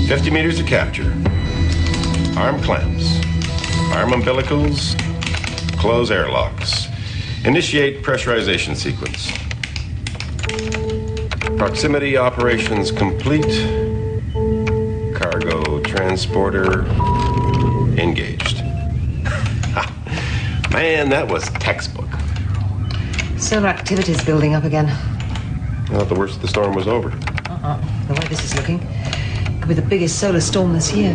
50 meters of capture. Arm clamps. Arm umbilicals. Close airlocks. Initiate pressurization sequence. Proximity operations complete. Cargo transporter engaged. Man, that was textbook. Solar activity's building up again. Well, the worst of the storm was over. The way this is looking, could be the biggest solar storm this year.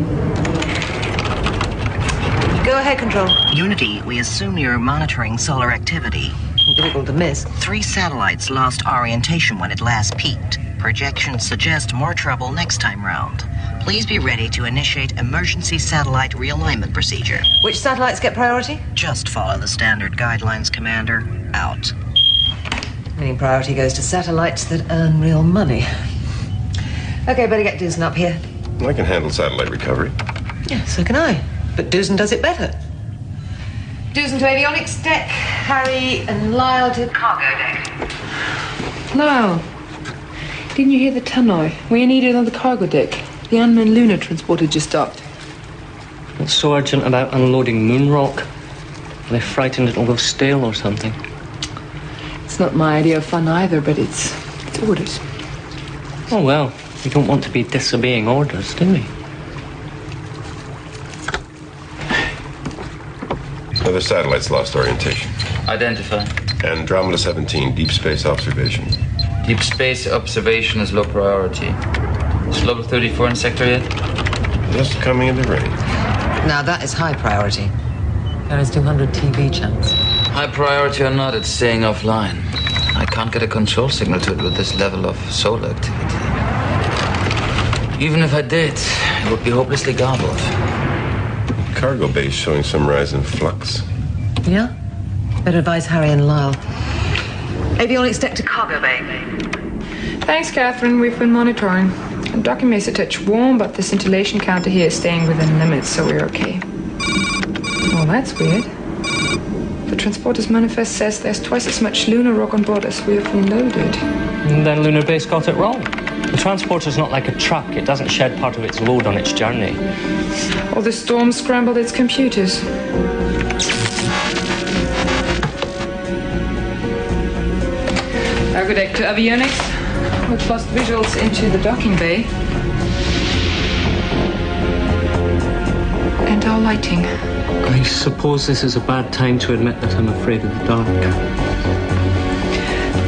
Go ahead, Control. Unity, we assume you're monitoring solar activity. Difficult to miss. 3 satellites lost orientation when it last peaked. Projections suggest more trouble next time round. Please be ready to initiate emergency satellite realignment procedure. Which satellites get priority? Just follow the standard guidelines, Commander. Out. Meaning priority goes to satellites that earn real money. Okay, better get Doosan up here. I can handle satellite recovery. Yeah, so can I. But Doosan does it better. Doosan to avionics deck. Harry and Lyle to cargo deck. Lyle, didn't you hear the tannoy? We're needed on the cargo deck. The unmanned lunar transporter just docked. What's so urgent about unloading moon rock? Are they frightened it'll go stale or something? It's not my idea of fun either, but it's orders. Oh, well, we don't want to be disobeying orders, do we? Other satellites lost orientation. Identify. Andromeda 17, deep space observation. Deep space observation is low priority. Is Global 34 in sector yet? Just coming into range. Now that is high priority. There is 200 TV channels. High priority or not, it's staying offline. I can't get a control signal to it with this level of solar activity. Even if I did, it would be hopelessly garbled. Cargo base showing some rise in flux. Yeah? Better advise Harry and Lyle. Avionics deck to cargo bay. Thanks, Catherine. We've been monitoring. The docking bay's a touch warm, but the scintillation counter here is staying within limits, so we're okay. Well, that's weird. The transporter's manifest says there's twice as much lunar rock on board as we have loaded. And then Lunar Base got it wrong. The transporter's not like a truck. It doesn't shed part of its load on its journey. Or the storm scrambled its computers. Cargo deck to avionics. We've lost visuals into the docking bay. And our lighting. I suppose this is a bad time to admit that I'm afraid of the dark.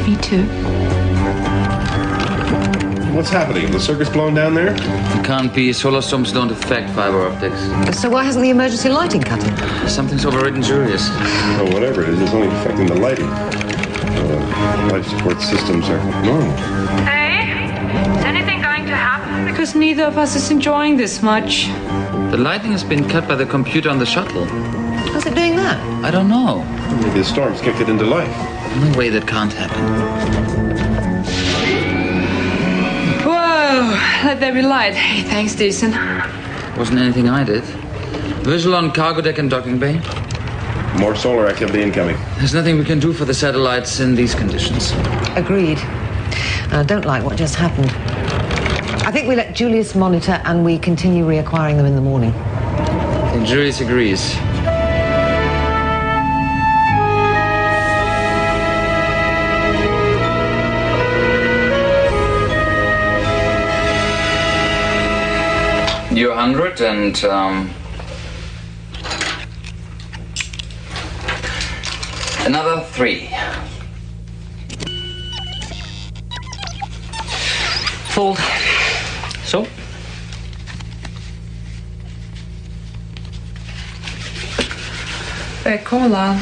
Me too. What's happening? The circuit's blown down there? It can't be. Solar storms don't affect fiber optics. So why hasn't the emergency lighting cut in? Something's overridden Julius. Oh, whatever it is, it's only affecting the lighting. Life support systems are normal. Hey, is anything going to happen? Because neither of us is enjoying this much. The lighting has been cut by the computer on the shuttle. How's it doing that? I don't know. Maybe the storm's kicked it into life. No way that can't happen. Whoa, let there be light. Hey, thanks, Doosan. Wasn't anything I did. Visual on cargo deck and docking bay. More solar activity incoming. There's nothing we can do for the satellites in these conditions. Agreed. I don't like what just happened. I think we let Julius monitor and we continue reacquiring them in the morning. And Julius agrees. You're 100 and, another 3. Fold. So? Fair call, Lyle.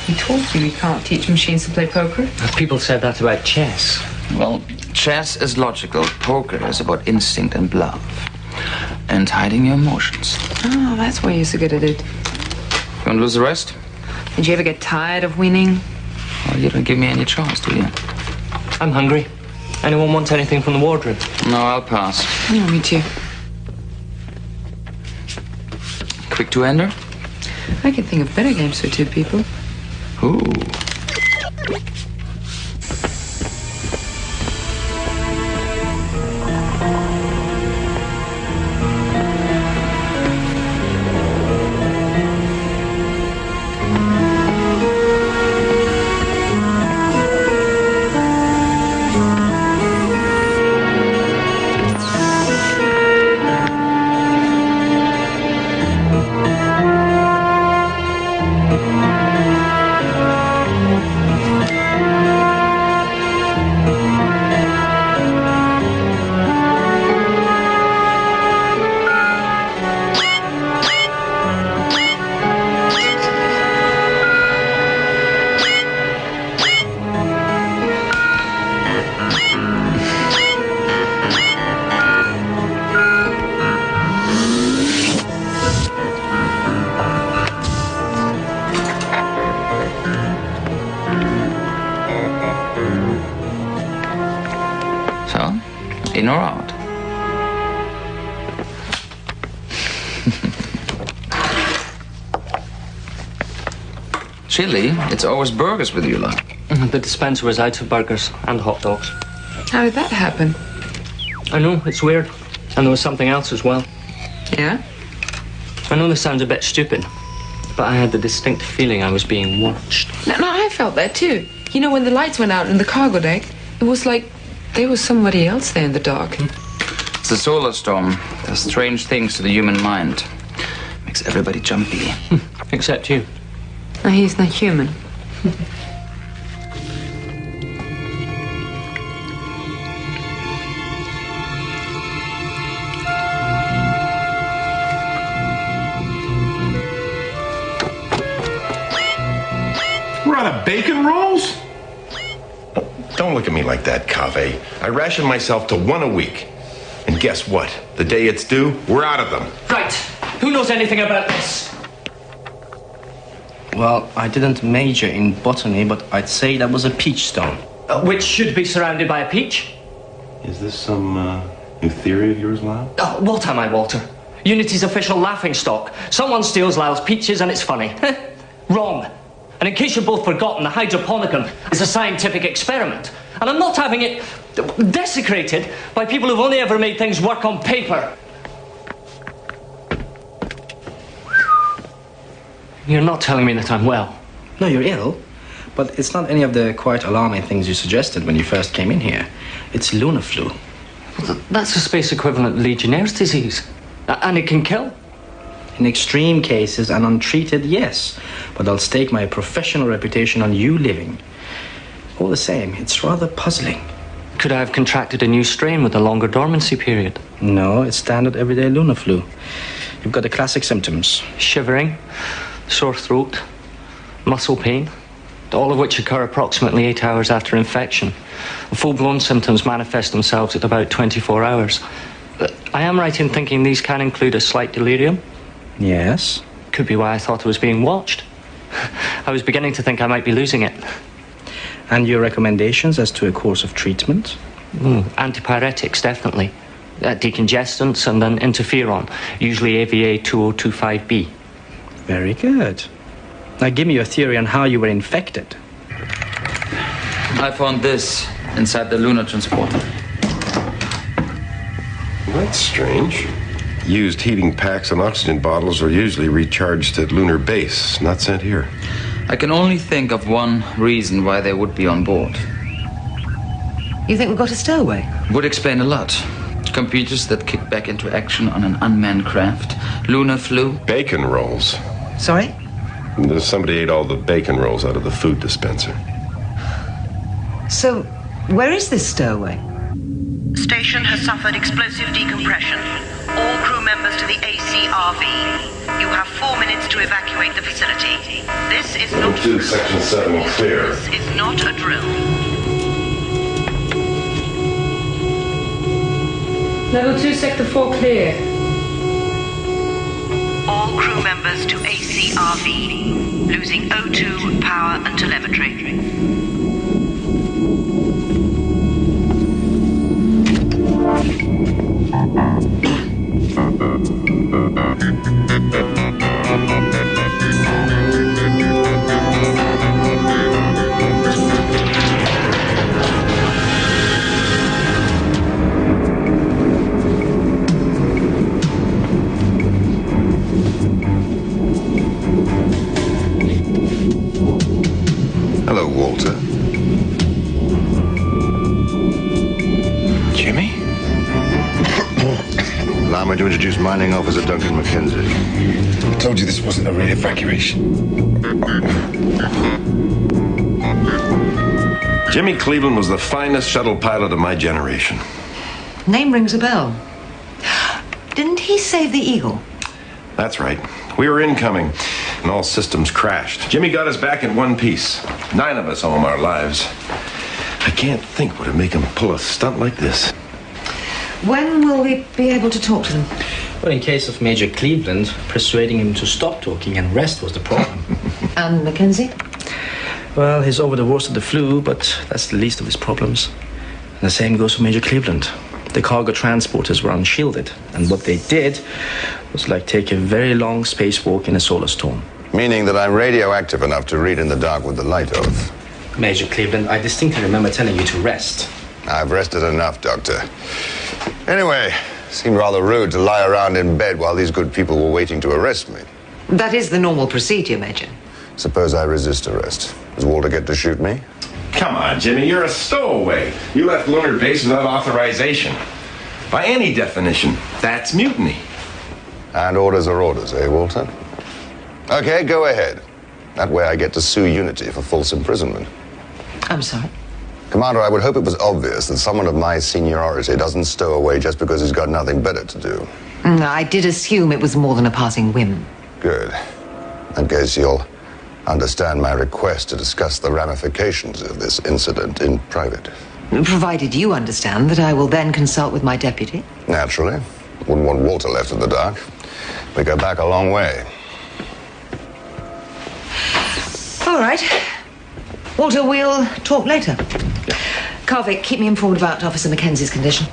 We told you we can't teach machines to play poker. People said that about chess. Well, chess is logical. Poker is about instinct and bluff. And hiding your emotions. Oh, that's why you're so good at it. You want to lose the rest? Did you ever get tired of winning? Well, you don't give me any choice, do you? I'm hungry. Anyone wants anything from the wardrobe? No, I'll pass. No, me too. Quick two-hander? I can think of better games for 2 people. Ooh. So, in or out? Chili, it's always burgers with you, love. The dispenser was out of burgers and hot dogs. How did that happen? I know, it's weird. And there was something else as well. Yeah? I know this sounds a bit stupid, but I had the distinct feeling I was being watched. No, I felt that too. You know, when the lights went out in the cargo deck, it was like there was somebody else there in the dark. It's the solar storm. Does strange things to the human mind. Makes everybody jumpy. Except you. No, he's not human. We're out of bacon rolls? Don't look at me like that, Cave. I ration myself to one a week. And guess what? The day it's due, we're out of them. Right. Who knows anything about this? Well, I didn't major in botany, but I'd say that was a peach stone. Which should be surrounded by a peach. Is this some new theory of yours, Lyle? Oh, what am I, Walter? Unity's official laughingstock. Someone steals Lyle's peaches and it's funny. Wrong. And in case you've both forgotten, the hydroponicum is a scientific experiment. And I'm not having it desecrated by people who've only ever made things work on paper. You're not telling me that I'm well. No, you're ill, but it's not any of the quite alarming things you suggested when you first came in here. It's lunar flu. Well, that's a space equivalent Legionnaire's disease. And it can kill. In extreme cases and untreated, yes. But I'll stake my professional reputation on you living. All the same, it's rather puzzling. Could I have contracted a new strain with a longer dormancy period? No, it's standard everyday lunar flu. You've got the classic symptoms. Shivering, sore throat, muscle pain, all of which occur approximately 8 hours after infection. Full-blown symptoms manifest themselves at about 24 hours. I am right in thinking these can include a slight delirium. Yes? Could be why I thought I was being watched. I was beginning to think I might be losing it. And your recommendations as to a course of treatment? Antipyretics, definitely. Decongestants and then interferon, usually AVA 2025B. Very good. Now give me your theory on how you were infected. I found this inside the lunar transporter. That's strange. Used heating packs and oxygen bottles are usually recharged at lunar base, not sent here. I can only think of one reason why they would be on board. You think we've got a stowaway? Would explain a lot. Computers that kick back into action on an unmanned craft. Lunar flu. Bacon rolls. Sorry? Somebody ate all the bacon rolls out of the food dispenser. So, where is this stowaway? Station has suffered explosive decompression. All crew members to the ACRV. You have 4 minutes to evacuate the facility. This is not... To Section 7, clear. This is not a drill. Level 2, Sector 4 clear. All crew members to ACRV. Losing O2, power and telemetry. Hello, Walter. Jimmy? Allow me to introduce Mining Officer Duncan Mackenzie. I told you this wasn't a real evacuation. Jimmy Cleveland was the finest shuttle pilot of my generation. Name rings a bell. Didn't he save the Eagle? That's right. We were incoming, and all systems crashed. Jimmy got us back in one piece. 9 of us owe him our lives. I can't think what would make him pull a stunt like this. When will we be able to talk to them? Well, in case of Major Cleveland, persuading him to stop talking and rest was the problem. And Mackenzie? Well, he's over the worst of the flu, but that's the least of his problems. the same goes for Major Cleveland. The cargo transporters were unshielded, and what they did was like take a very long spacewalk in a solar storm. Meaning that I'm radioactive enough to read in the dark with the light off. Major Cleveland, I distinctly remember telling you to rest. I've rested enough, Doctor. Anyway, seemed rather rude to lie around in bed while these good people were waiting to arrest me. That is the normal procedure, Major. Suppose I resist arrest. Does Walter get to shoot me? Come on, Jimmy, you're a stowaway. You left lunar base without authorization. By any definition, that's mutiny. And orders are orders, eh, Walter? Okay, go ahead. That way I get to sue Unity for false imprisonment. I'm sorry. Commander, I would hope it was obvious that someone of my seniority doesn't stow away just because he's got nothing better to do. No, I did assume it was more than a passing whim. Good. I guess you'll understand my request to discuss the ramifications of this incident in private. Provided you understand that I will then consult with my deputy. Naturally. Wouldn't want Walter left in the dark. We go back a long way. All right. Walter, we'll talk later. Carvick, keep me informed about Officer Mackenzie's condition.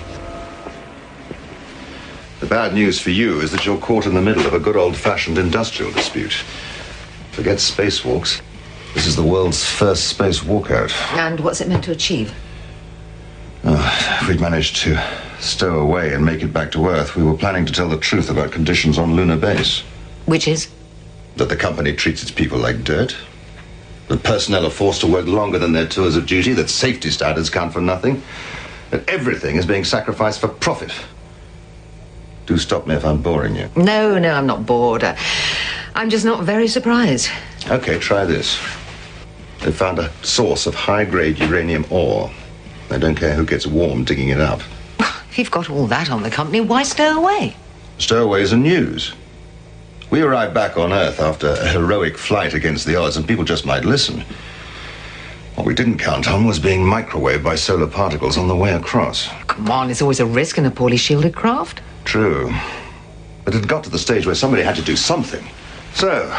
The bad news for you is that you're caught in the middle of a good old-fashioned industrial dispute. Forget spacewalks. This is the world's first space walkout. And what's it meant to achieve? If we'd managed to stow away and make it back to Earth, we were planning to tell the truth about conditions on lunar base. Which is? That the company treats its people like dirt. That personnel are forced to work longer than their tours of duty. That safety standards count for nothing. That everything is being sacrificed for profit. Do stop me if I'm boring you. No, I'm not bored. I'm just not very surprised. Okay, try this. They found a source of high-grade uranium ore. They don't care who gets warm digging it up. If you've got all that on the company, why stow away? Stowaways are news. We arrived back on Earth after a heroic flight against the odds, and people just might listen. What we didn't count on was being microwaved by solar particles on the way across. Come on, there's always a risk in a poorly shielded craft. True. But it got to the stage where somebody had to do something. So,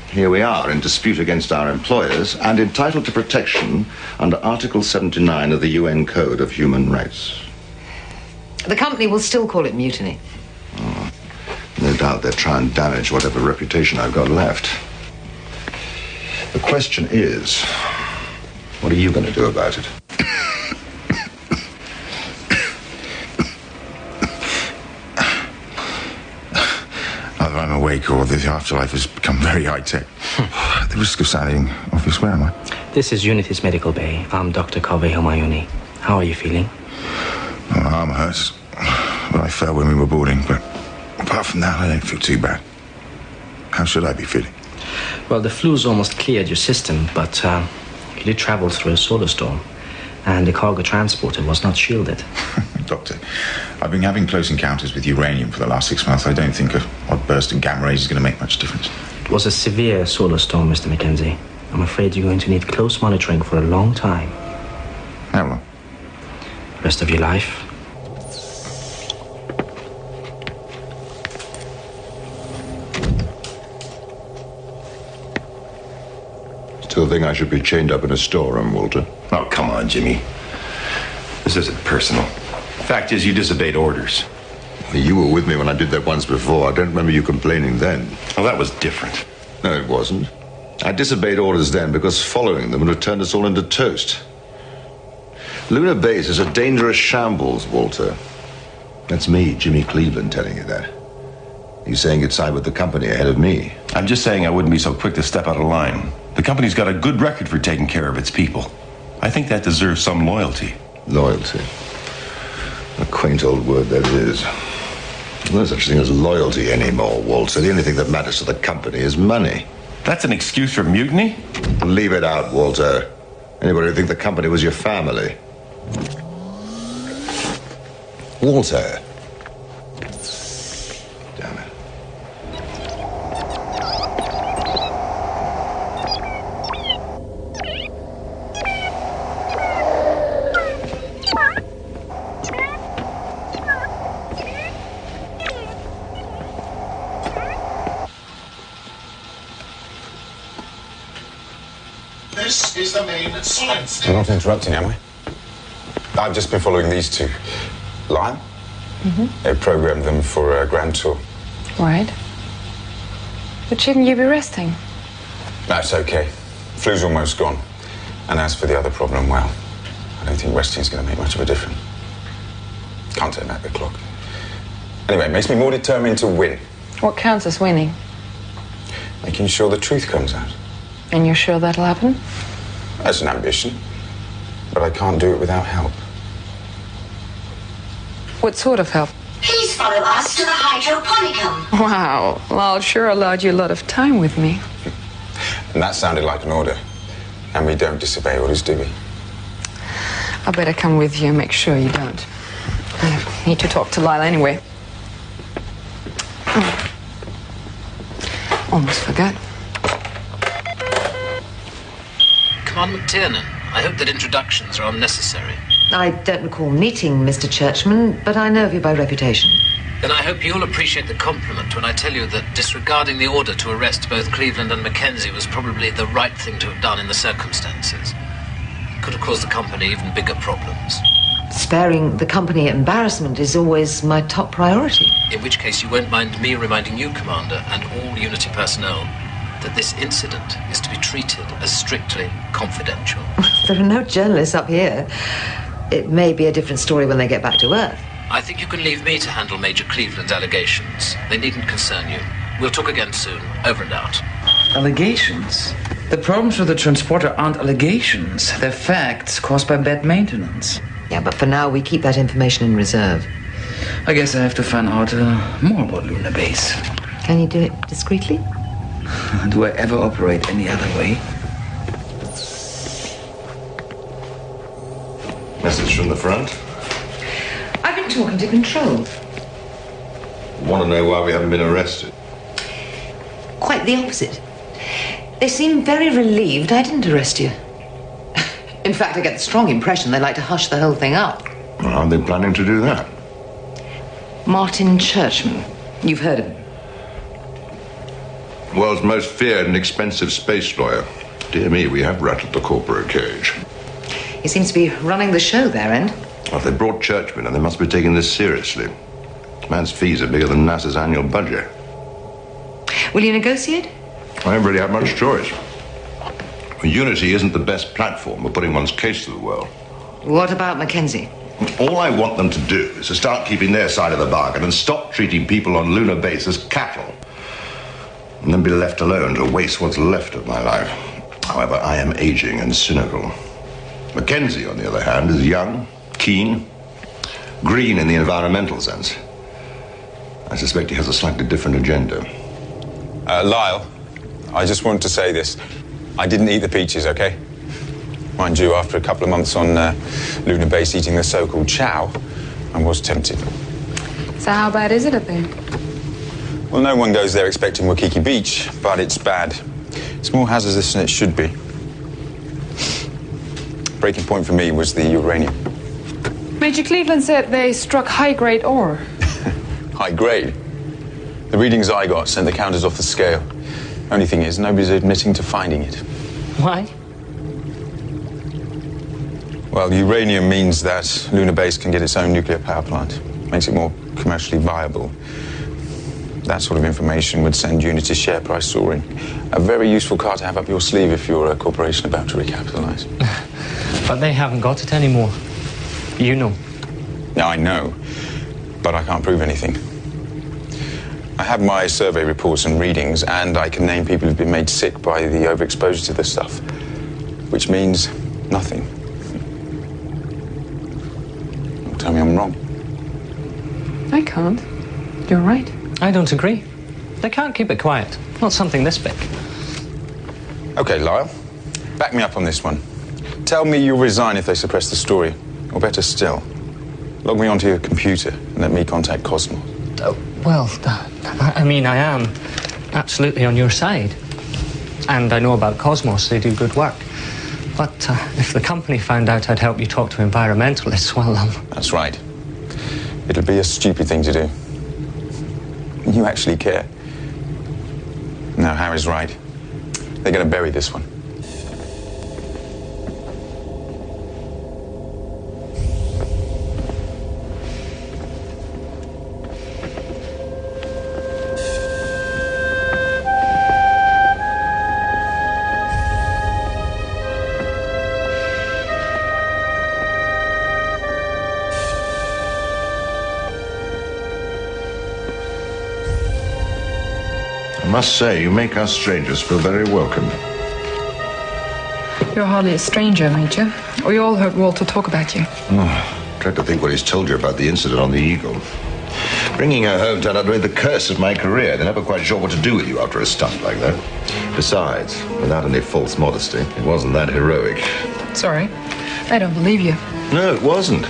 here we are in dispute against our employers and entitled to protection under Article 79 of the UN Code of Human Rights. The company will still call it mutiny. No doubt they'll try and damage whatever reputation I've got left. The question is, what are you going to do about it? Either I'm awake or the afterlife has become very high-tech. At the risk of sounding obvious, where am I? This is Unity's medical bay. I'm Dr. Kaveh Homayuni. How are you feeling? My arm hurts. Well, I fell when we were boarding, but apart from that, I don't feel too bad. How should I be feeling? Well, the flu's almost cleared your system, but you did travel through a solar storm, and the cargo transporter was not shielded. Doctor, I've been having close encounters with uranium for the last 6 months. I don't think an odd burst in gamma rays is going to make much difference. It was a severe solar storm, Mr. Mackenzie. I'm afraid you're going to need close monitoring for a long time. How long? Rest of your life. Still think I should be chained up in a storeroom, Walter? Oh, come on, Jimmy. This isn't personal. Fact is, you disobeyed orders. You were with me when I did that once before. I don't remember you complaining then. Well, that was different. No, it wasn't. I disobeyed orders then because following them would have turned us all into toast. Lunar Base is a dangerous shambles, Walter. That's me, Jimmy Cleveland, telling you that. You saying you'd side with the company ahead of me? I'm just saying I wouldn't be so quick to step out of line. The company's got a good record for taking care of its people. I think that deserves some loyalty. Loyalty. A quaint old word that is. There's no such thing as loyalty anymore, Walter. The only thing that matters to the company is money. That's an excuse for mutiny? Leave it out, Walter. Anybody would think the company was your family. Walter. Damn it. This is the main science. We're not interrupting, am we? I've just been following these two. Lyle? Mm-hmm. They programmed them for a grand tour. Right. But shouldn't you be resting? That's okay. Flu's almost gone. And as for the other problem, well, I don't think resting's going to make much of a difference. Can't turn back the clock. Anyway, it makes me more determined to win. What counts as winning? Making sure the truth comes out. And you're sure that'll happen? That's an ambition. But I can't do it without help. What sort of help? Please follow us to the hydroponicum. Wow, Lyle sure allowed you a lot of time with me. And that sounded like an order. And we don't disobey orders, do we? I better come with you and make sure you don't. I need to talk to Lyle anyway. Oh. Almost forgot. Commander McTiernan, I hope that introductions are unnecessary. I don't recall meeting Mr. Churchman, but I know of you by reputation. Then I hope you'll appreciate the compliment when I tell you that disregarding the order to arrest both Cleveland and Mackenzie was probably the right thing to have done in the circumstances. It could have caused the company even bigger problems. Sparing the company embarrassment is always my top priority. In which case you won't mind me reminding you, Commander, and all Unity personnel, that this incident is to be treated as strictly confidential. There are no journalists up here. It may be a different story when they get back to Earth. I think you can leave me to handle Major Cleveland's allegations. They needn't concern you. We'll talk again soon. Over and out. Allegations? The problems with the transporter aren't allegations. They're facts caused by bad maintenance. Yeah, but for now we keep that information in reserve. I guess I have to find out more about Lunar Base. Can you do it discreetly? Do I ever operate any other way? Message from the front. I've been talking to Control. Want to know why we haven't been arrested? Quite the opposite. They seem very relieved I didn't arrest you. In fact, I get the strong impression they like to hush the whole thing up. Well, how are they planning to do that? Martin Churchman. You've heard of him. World's most feared and expensive space lawyer. Dear me, we have rattled the corporate cage. He seems to be running the show there, End. Well, if they brought Churchman, and they must be taking this seriously. Man's fees are bigger than NASA's annual budget. Will you negotiate? I haven't really had much choice. Unity isn't the best platform for putting one's case to the world. What about Mackenzie? All I want them to do is to start keeping their side of the bargain and stop treating people on Lunar Base as cattle. And then be left alone to waste what's left of my life. However, I am aging and cynical. Mackenzie, on the other hand, is young, keen, green in the environmental sense. I suspect he has a slightly different agenda. Lyle, I just wanted to say this. I didn't eat the peaches, okay? Mind you, after a couple of months on Lunar Base eating the so-called chow, I was tempted. So how bad is it up there? Well, no one goes there expecting Waikiki Beach, but it's bad. It's more hazardous than it should be. Breaking point for me was the uranium. Major Cleveland said they struck high-grade ore. High grade? The readings I got sent the counters off the scale. Only thing is, nobody's admitting to finding it. Why? Well, uranium means that Lunar Base can get its own nuclear power plant. Makes it more commercially viable. That sort of information would send Unity's share price soaring. A very useful card to have up your sleeve if you're a corporation about to recapitalize. But they haven't got it anymore. You know. Now, I know, but I can't prove anything. I have my survey reports and readings, and I can name people who've been made sick by the overexposure to this stuff, which means nothing. Don't tell me I'm wrong. I can't. You're right. I don't agree. They can't keep it quiet. Not something this big. Okay, Lyle, back me up on this one. Tell me you'll resign if they suppress the story, or better still, log me onto your computer and let me contact Cosmos. Well, I mean, I am absolutely on your side. And I know about Cosmos, they do good work. But if the company found out I'd help you talk to environmentalists, well, That's right. It'll be a stupid thing to do. You actually care. No, Harry's right. They're going to bury this one. must say, you make us strangers feel very welcome. You're hardly a stranger, Major. We all heard Walter talk about you. Tried to think what he's told you about the incident on the Eagle. Bringing her home turned out to be the curse of my career. They're never quite sure what to do with you after a stunt like that. Besides, without any false modesty, it wasn't that heroic. Sorry, I don't believe you. No, it wasn't.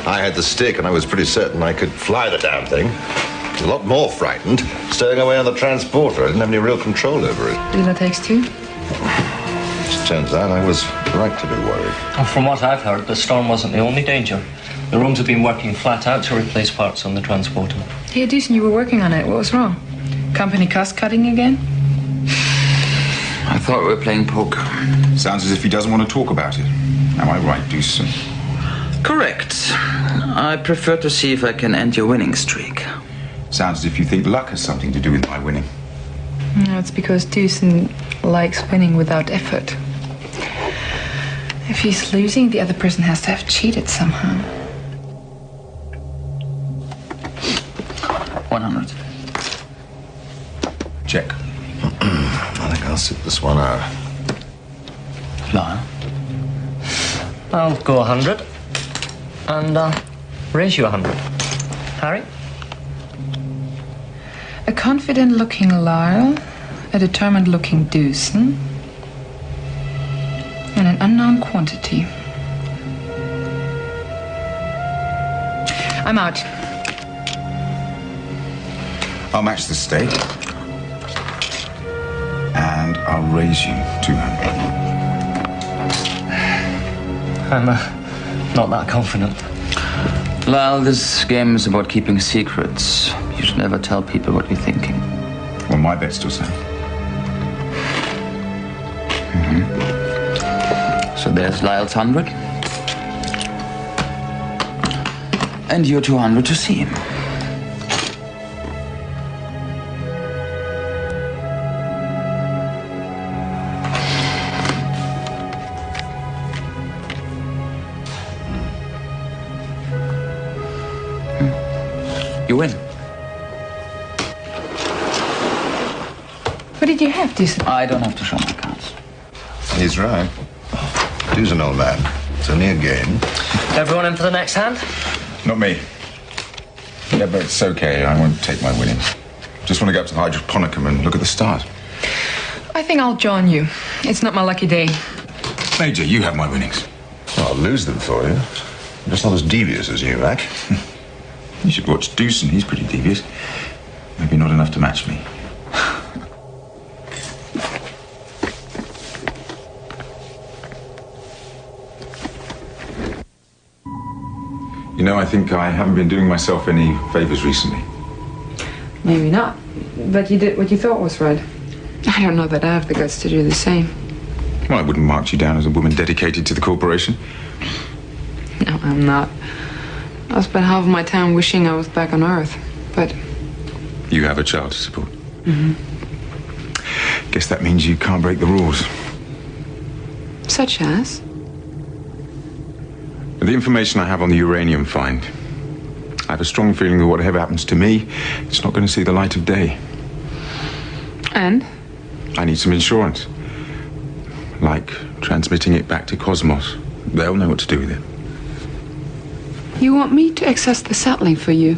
I had the stick, and I was pretty certain I could fly the damn thing. I was a lot more frightened stowing away on the transporter. I didn't have any real control over it. Dealer takes two. It turns out I was right to be worried. Well, from what I've heard, the storm wasn't the only danger. The rooms have been working flat out to replace parts on the transporter. Hey, Decent, you were working on it. What was wrong? Company cost cutting again? I thought we were playing poker. Sounds as if he doesn't want to talk about it. Am I right, Deuce? Correct. I prefer to see if I can end your winning streak. Sounds as if you think luck has something to do with my winning. No, it's because Deucen likes winning without effort. If he's losing, the other person has to have cheated somehow. 100. Check. I think I'll sit this one out. Lyle? I'll go 100. And raise you 100. Harry? A confident-looking Lyle, a determined-looking Deucen, and an unknown quantity. I'm out. I'll match the stake. And I'll raise you 200. I'm not that confident. Lyle, this game is about keeping secrets. You should never tell people what you're thinking. Well, my bet's still safe. So there's Lyle's 100. And your 200 to see him. You win. What did you have, Deucen? I don't have to show my cards. He's right. He's an old man. It's only a game. Everyone in for the next hand? Not me. Yeah, but it's okay. I won't take my winnings. Just want to go up to the hydroponicum and look at the stars. I think I'll join you. It's not my lucky day. Major, you have my winnings. Well, I'll lose them for you. I'm just not as devious as you, Mac. You should watch Deucen. He's pretty devious. Maybe not enough to match me. You know, I think I haven't been doing myself any favors recently. Maybe not. But you did what you thought was right. I don't know that I have the guts to do the same. Well, I wouldn't mark you down as a woman dedicated to the corporation. No, I'm not. I spent half of my time wishing I was back on Earth, but... You have a child to support. Guess that means you can't break the rules. Such as? The information I have on the uranium find, I have a strong feeling that whatever happens to me, it's not going to see the light of day. And? I need some insurance. Like transmitting it back to Cosmos. They'll know what to do with it. You want me to access the satellite for you?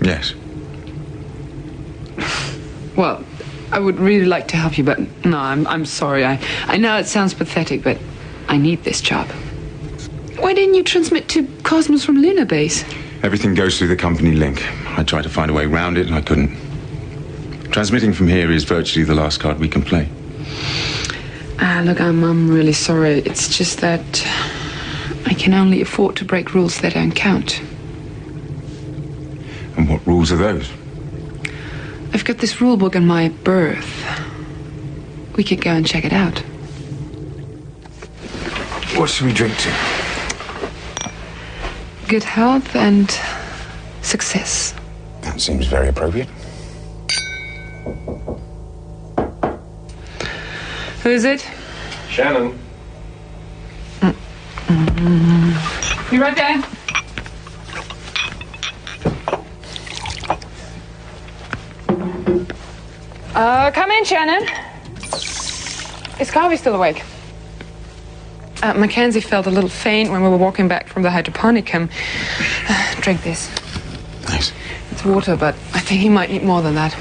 Yes. Well, I would really like to help you, but no, I'm sorry. I know it sounds pathetic, but I need this job. Why didn't you transmit to Cosmos from Lunar Base? Everything goes through the company link. I tried to find a way around it and I couldn't. Transmitting from here is virtually the last card we can play. Look, I'm really sorry. It's just that I can only afford to break rules that don't count. And what rules are those? I've got this rule book in my berth. We could go and check it out. What should we drink to? Good health and success. That seems very appropriate. Who is it? Shannon. You right there? Come in, Shannon. Is Garvey still awake? Mackenzie felt a little faint when we were walking back from the hydroponicum. Drink this. Thanks. It's water, but I think he might need more than that.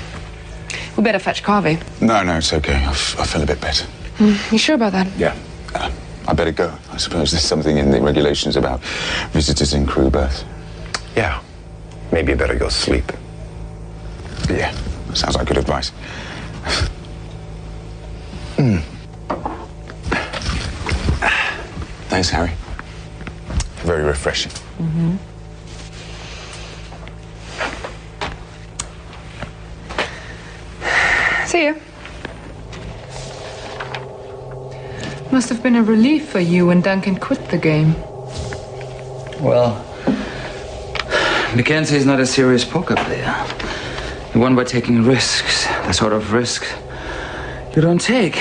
We better fetch Garvey. No, it's okay. I feel a bit better. You sure about that? Yeah. I better go. I suppose there's something in the regulations about visitors in crew berth. Yeah. Maybe you better go sleep. Yeah, sounds like good advice. Thanks, Harry. Very refreshing. Mm-hmm. See you. Must have been a relief for you when Duncan quit the game. Well, Mackenzie is not a serious poker player. He won by taking risks, the sort of risks you don't take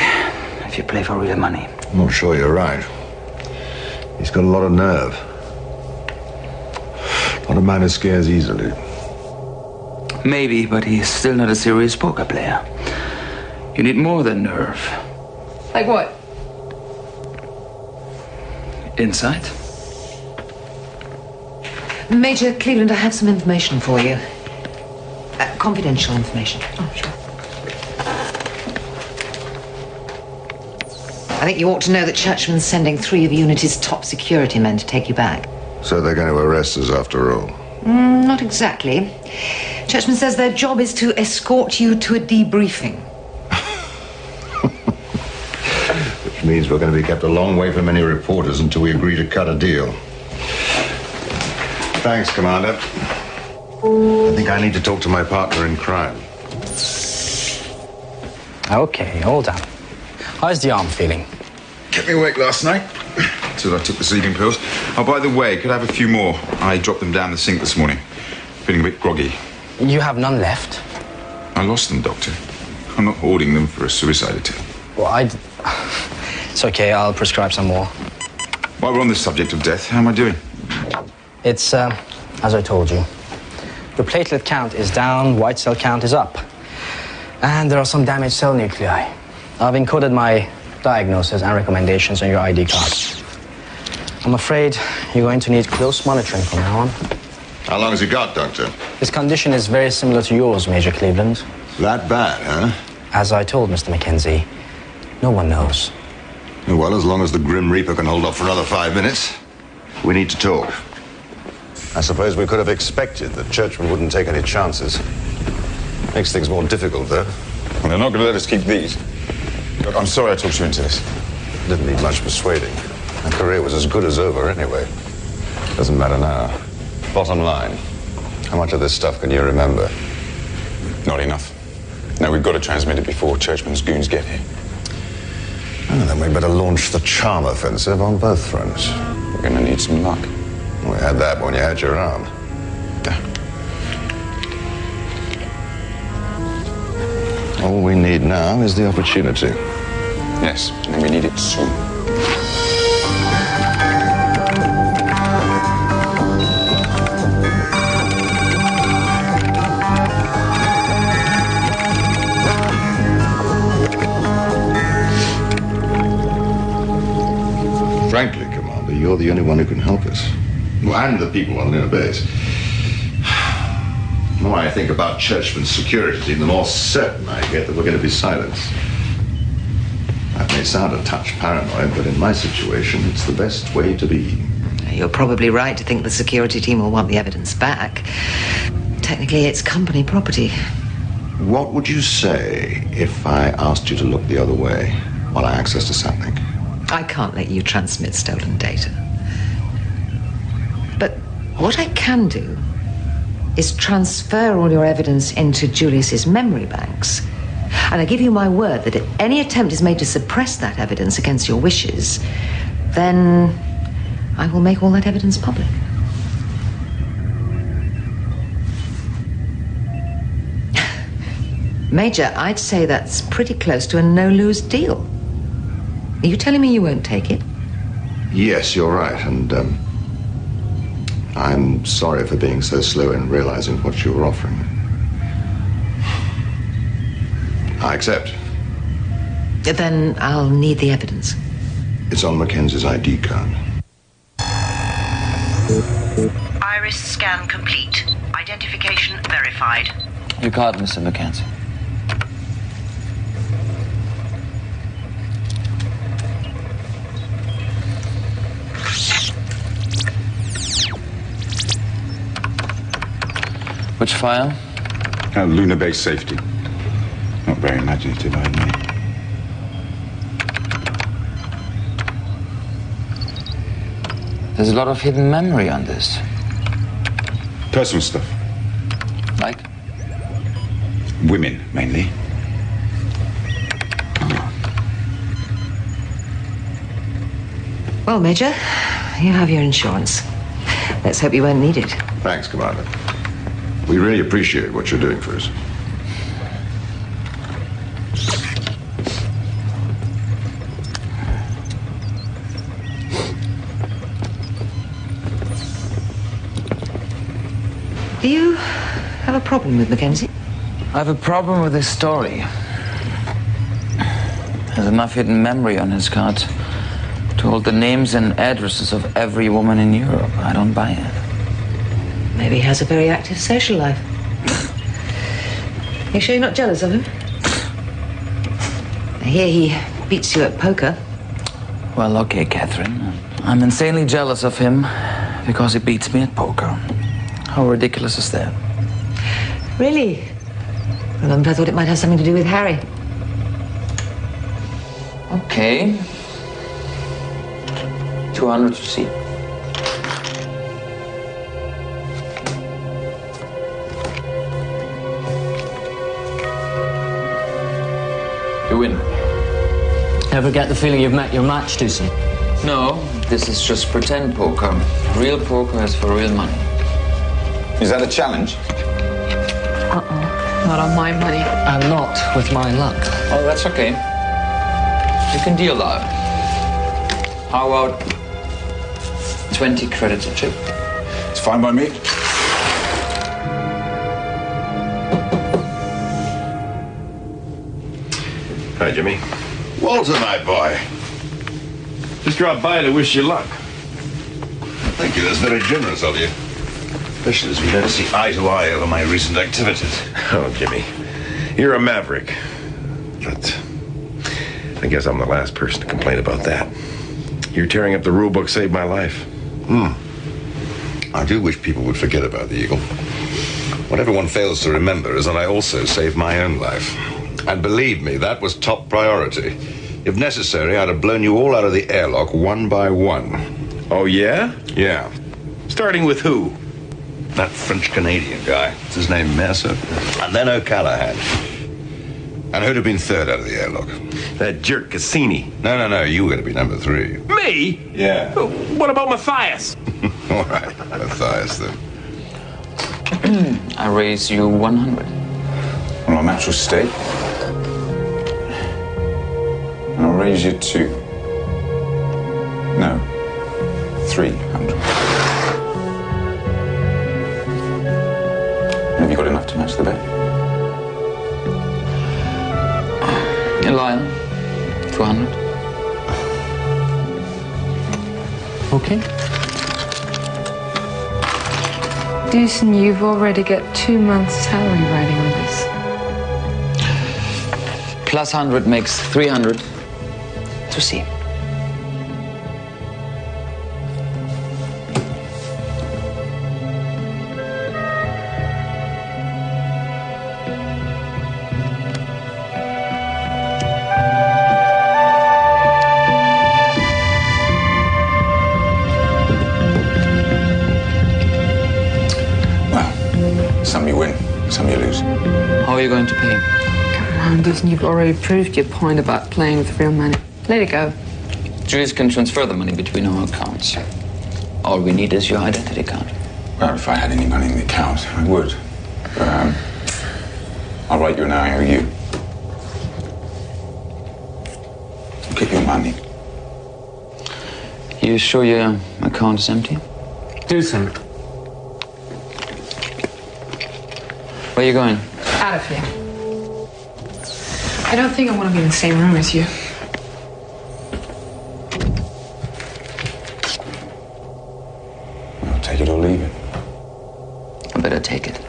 if you play for real money. I'm not sure you're right. He's got a lot of nerve. Not a man who scares easily. Maybe, but he's still not a serious poker player. You need more than nerve. Like what? Insight? Major Cleveland, I have some information for you. Confidential information. Oh, sure. I think you ought to know that Churchman's sending 3 of Unity's top security men to take you back. So they're going to arrest us after all? Not exactly. Churchman says their job is to escort you to a debriefing. Which means we're going to be kept a long way from any reporters until we agree to cut a deal. Thanks, Commander. I think I need to talk to my partner in crime. Okay, hold on. How's the arm feeling? Kept me awake last night, so I took the sleeping pills. Oh, by the way, could I have a few more? I dropped them down the sink this morning. Feeling a bit groggy. You have none left? I lost them, Doctor. I'm not hoarding them for a suicide attempt. Well, It's okay, I'll prescribe some more. While we're on the subject of death, how am I doing? It's, as I told you. Your platelet count is down, white cell count is up. And there are some damaged cell nuclei. I've encoded my diagnosis and recommendations on your ID card. I'm afraid you're going to need close monitoring from now on. How long has he got, Doctor? His condition is very similar to yours, Major Cleveland. That bad, huh? As I told Mr. Mackenzie, no one knows. Well, as long as the Grim Reaper can hold off for another 5 minutes, we need to talk. I suppose we could have expected that Churchman wouldn't take any chances. Makes things more difficult, though. Well, they're not going to let us keep these. Look, I'm sorry I talked you into this. Didn't need much persuading. My career was as good as over anyway. Doesn't matter now. Bottom line, how much of this stuff can you remember? Not enough. No, we've got to transmit it before Churchman's goons get here. And then we better launch the charm offensive on both fronts. We're going to need some luck. We had that when you had your arm. Yeah. All we need now is the opportunity. Yes, and we need it soon. Frankly, Commander, you're the only one who can help us. Well, and the people on Lunar Base. The more I think about Churchman's security team, the more certain I get that we're going to be silenced. That may sound a touch paranoid, but in my situation, it's the best way to be. You're probably right to think the security team will want the evidence back. Technically, it's company property. What would you say if I asked you to look the other way while I access to something? I can't let you transmit stolen data. But what I can do is transfer all your evidence into Julius's memory banks. And I give you my word that if any attempt is made to suppress that evidence against your wishes, then I will make all that evidence public. Major, I'd say that's pretty close to a no-lose deal. Are you telling me you won't take it? Yes, you're right, and I'm sorry for being so slow in realizing what you were offering. I accept. Then I'll need the evidence. It's on Mackenzie's ID card. Iris scan complete. Identification verified. Your card, Mr. Mackenzie. Which file? Lunar base safety. Not very imaginative, I admit. There's a lot of hidden memory on this. Personal stuff. Like? Women, mainly. Well, Major, you have your insurance. Let's hope you won't need it. Thanks, Commander. We really appreciate what you're doing for us. Do you have a problem with Mackenzie? I have a problem with his story. There's enough hidden memory on his cards to hold the names and addresses of every woman in Europe. I don't buy it. Maybe he has a very active social life. You sure you're not jealous of him? I hear he beats you at poker. Well, okay, Catherine. I'm insanely jealous of him because he beats me at poker. How ridiculous is that? Really? For a moment I thought it might have something to do with Harry. Okay. 200 to see. You win. Ever get the feeling you've met your match, Doosan? No, this is just pretend poker. Real poker is for real money. Is that a challenge? Not on my money. And not with my luck. Oh, that's okay. You can deal out. How about 20 credits a chip? It's fine by me. Hi, Jimmy. Walter, my boy. Just dropped by to wish you luck. Thank you. That's very generous of you. Especially as we don't see eye to eye over my recent activities. Oh, Jimmy, you're a maverick. But I guess I'm the last person to complain about that. Your tearing up the rule book saved my life. I do wish people would forget about the Eagle. What everyone fails to remember is that I also saved my own life. And believe me, that was top priority. If necessary, I'd have blown you all out of the airlock one by one. Oh, yeah? Yeah. Starting with who? That French-Canadian guy. What's his name? Mercer. And then O'Callaghan. And who'd have been third out of the airlock? That jerk Cassini. No. You were going to be number 3. Me? Yeah. What about Matthias? All right. Matthias, then. I raise you 100. Well, I'm actual stake. I'll raise you 2. No. 300. Have you got enough to match the bet? Lyle, 200. Okay. Doosan, you've already got 2 months' salary riding on this. Plus 100 makes 300 to see. Some you win, some you lose. How are you going to pay? Come on, Doosan, you've already proved your point about playing with real money. Let it go. Julius can transfer the money between our accounts. All we need is your identity card. Well, if I had any money in the account, I would. But, I'll write you an IOU. Get your money. You sure your account is empty? Doosan. Where are you going? Out of here. I don't think I want to be in the same room as you. I'll take it or leave it. I better take it.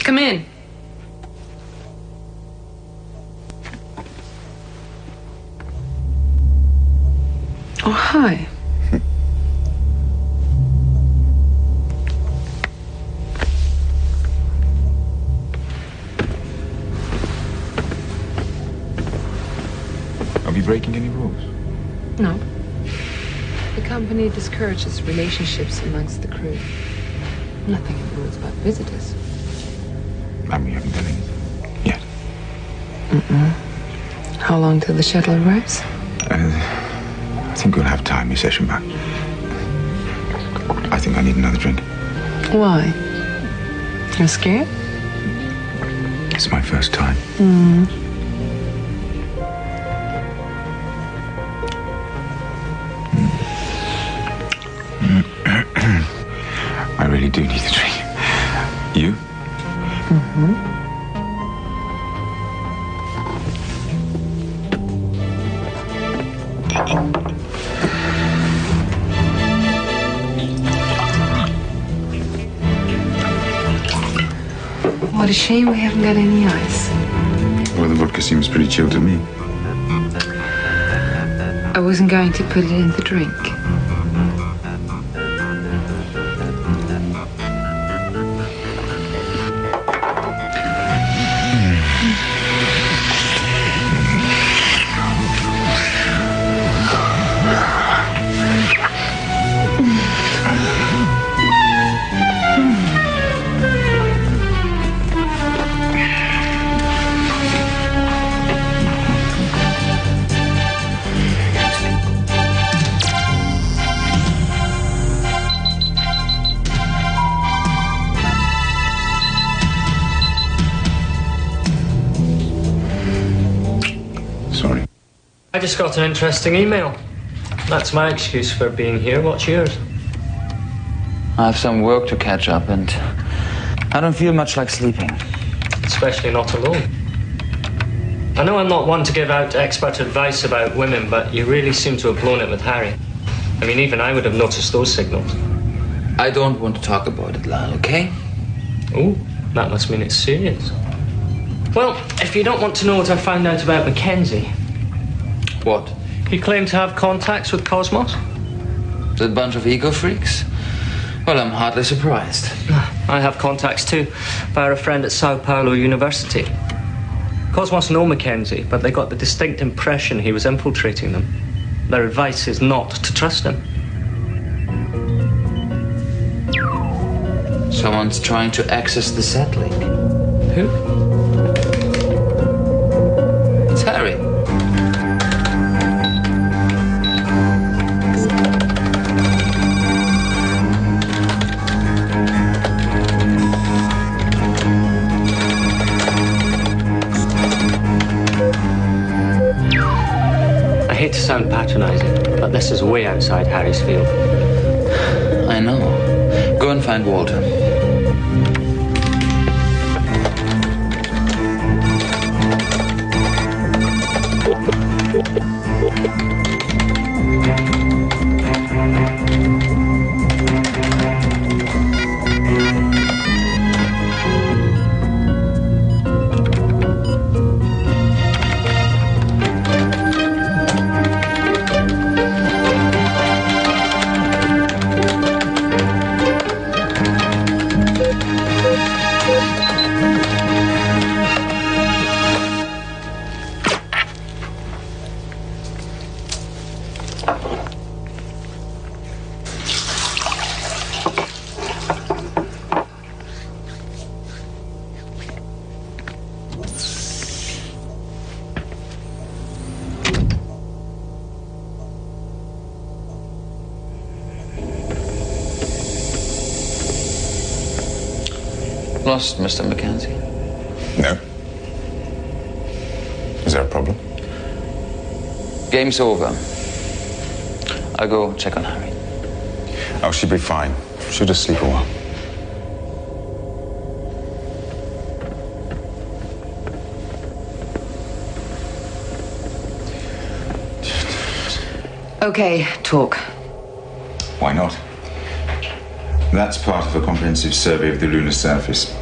Come in. Oh, hi. Are we breaking any rules? No. The company discourages relationships amongst the crew. Nothing in rules about visitors. And we haven't done anything yet. How long till the shuttle arrives? I think we'll have time, your session back. I think I need another drink. Why? You're scared? It's my first time. I really do need a drink. You? What a shame we haven't got any ice. Well, the vodka seems pretty chilled to me. I wasn't going to put it in the drink. Sorry. I just got an interesting email. That's my excuse for being here. What's yours? I have some work to catch up, and I don't feel much like sleeping. Especially not alone. I know I'm not one to give out expert advice about women, but you really seem to have blown it with Harry. I mean, even I would have noticed those signals. I don't want to talk about it, Lyle, okay? Oh, that must mean it's serious. Well, if you don't want to know what I found out about Mackenzie, What? he claimed to have contacts with Cosmos. That bunch of ego freaks? Well, I'm hardly surprised. I have contacts too, via a friend at Sao Paulo University. Cosmos know Mackenzie, but they got the distinct impression he was infiltrating them. Their advice is not to trust him. Someone's trying to access the set link. Who? It's Harry. I hate to sound patronizing, but this is way outside Harry's field. I know. Go and find Walter. lost, Mr. Mackenzie. No. Is there a problem? Game's over. I'll go check on Harry. Oh, she'll be fine. She'll just sleep a while. Okay, talk. Why not? That's part of a comprehensive survey of the lunar surface.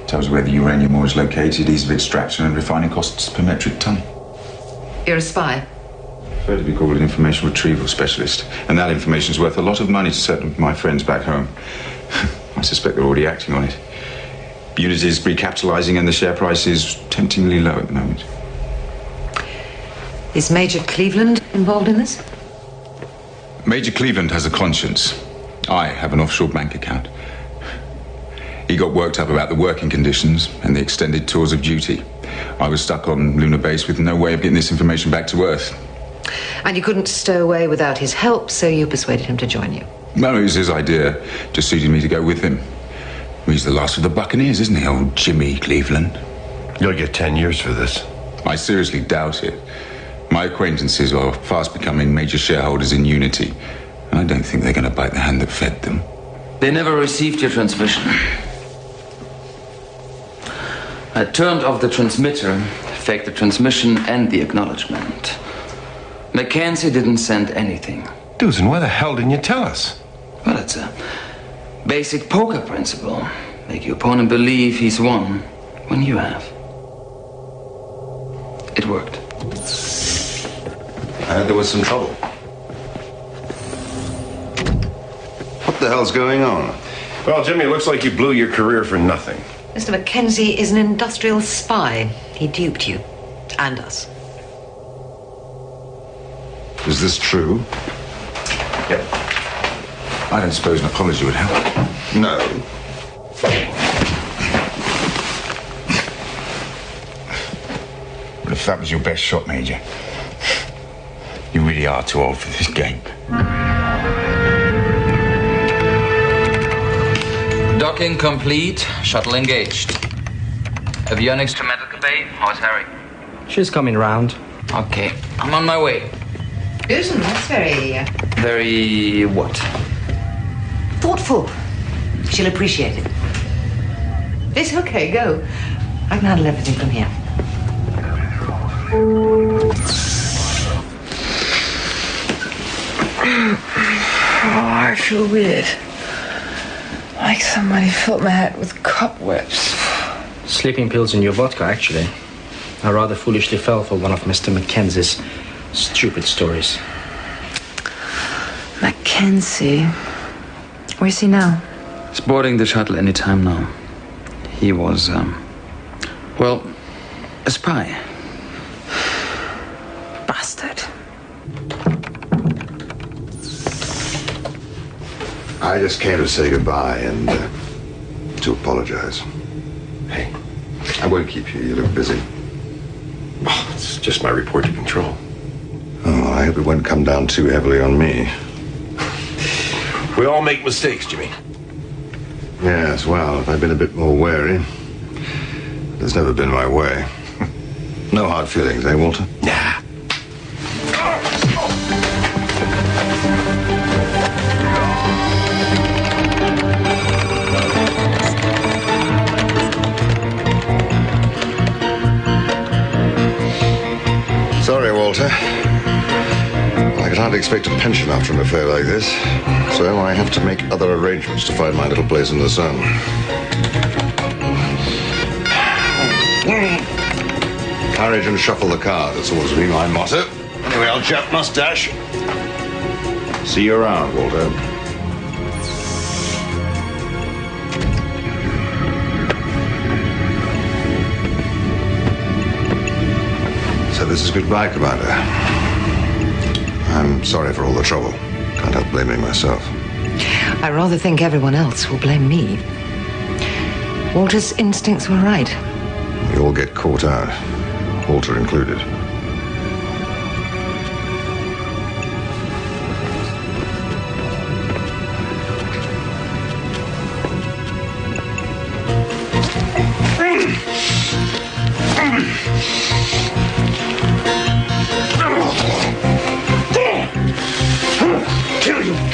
Tells where the uranium ore is located, ease of extraction, and refining costs per metric ton. You're a spy? Prefer to be called an information retrieval specialist, and that information's worth a lot of money to certain of my friends back home. I suspect they're already acting on it. Unity's recapitalizing, and the share price is temptingly low at the moment. Is Major Cleveland involved in this? Major Cleveland has a conscience. I have an offshore bank account. He got worked up about the working conditions and the extended tours of duty. I was stuck on lunar base with no way of getting this information back to Earth. And you couldn't stow away without his help, so you persuaded him to join you. No, it was his idea. Just suited me to go with him. He's the last of the Buccaneers, isn't he, old Jimmy Cleveland? You'll get 10 years for this. I seriously doubt it. My acquaintances are fast becoming major shareholders in Unity. I don't think they're going to bite the hand that fed them. They never received your transmission. I turned off the transmitter, faked the transmission and the acknowledgement. Mackenzie didn't send anything. Dusan, why the hell didn't you tell us? Well, it's a basic poker principle. Make your opponent believe he's won when you have. It worked. I heard there was some trouble. What the hell's going on? Well, Jimmy, it looks like you blew your career for nothing. Mr. Mackenzie is an industrial spy. He duped you. And us. Is this true? Yep. I don't suppose an apology would help. No. But if that was your best shot, Major, you really are too old for this game. Docking complete. Shuttle engaged. Avionics to medical bay. How's Harry? She's coming round. Okay, I'm on my way. Dusan, that's very... Very what? thoughtful. She'll appreciate it. It's okay, go. I can handle everything from here. Oh, I feel weird. Like somebody filled my head with cobwebs. Sleeping pills in your vodka, actually. I rather foolishly fell for one of Mr. Mackenzie's stupid stories. Mackenzie. Where's he now? He's boarding the shuttle any time now. He was, well, a spy. Bastard. I just came to say goodbye and to apologize. Hey, I won't keep you. You look busy. oh, it's just my report to control. Oh, I hope it won't come down too heavily on me. We all make mistakes, Jimmy. Yes, well, if I'd been a bit more wary. That's never been my way. No hard feelings, eh, Walter? Nah. Sorry, Walter. I could hardly expect a pension after an affair like this, so I have to make other arrangements to find my little place in the sun. Courage and shuffle the card, that's always been my motto. Anyway, old chap, mustache. See you around, Walter. So this is goodbye, Commander. I'm sorry for all the trouble. Can't help blaming myself. I rather think everyone else will blame me. Walter's instincts were right. We all get caught out, Walter included.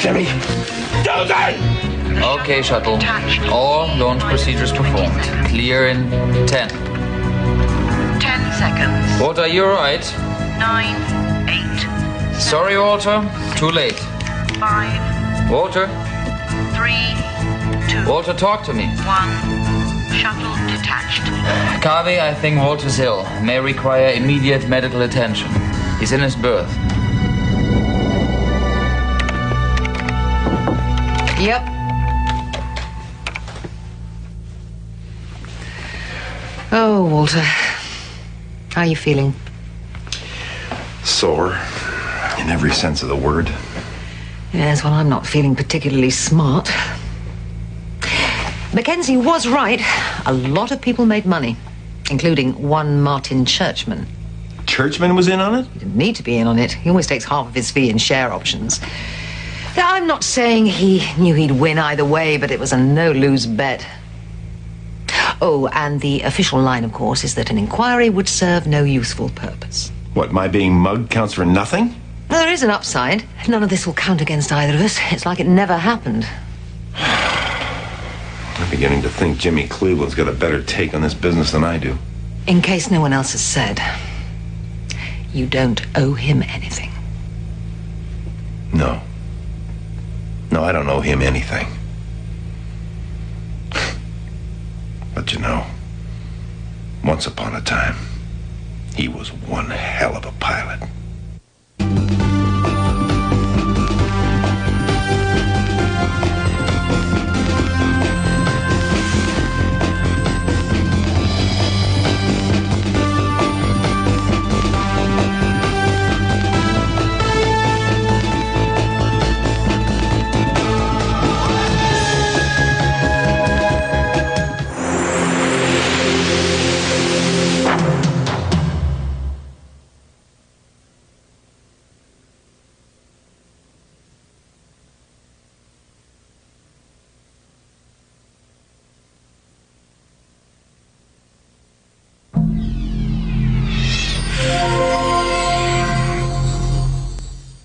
Jimmy! Susan! Okay, shuttle. All launch procedures performed. Clear in 10. 10 seconds. Walter, you alright? 9, 8. Sorry, Walter. Too late. 5. Walter? 3, 2. Walter, talk to me. 1. Shuttle detached. Carvey, I think Walter's ill. May require immediate medical attention. He's in his berth. Yep. Oh, Walter. How are you feeling? Sore, in every sense of the word. Yes, well, I'm not feeling particularly smart. Mackenzie was right. A lot of people made money, including one Martin Churchman. Churchman was in on it? He didn't need to be in on it. He always takes half of his fee in share options. Now, I'm not saying he knew he'd win either way, but it was a no-lose bet. Oh, and the official line, of course, is that an inquiry would serve no useful purpose. What, my being mugged counts for nothing? Well, there is an upside. None of this will count against either of us. It's like it never happened. I'm beginning to think Jimmy Cleveland's got a better take on this business than I do. In case no one else has said, you don't owe him anything. No. No, I don't owe him anything. But you know, once upon a time, he was one hell of a pilot.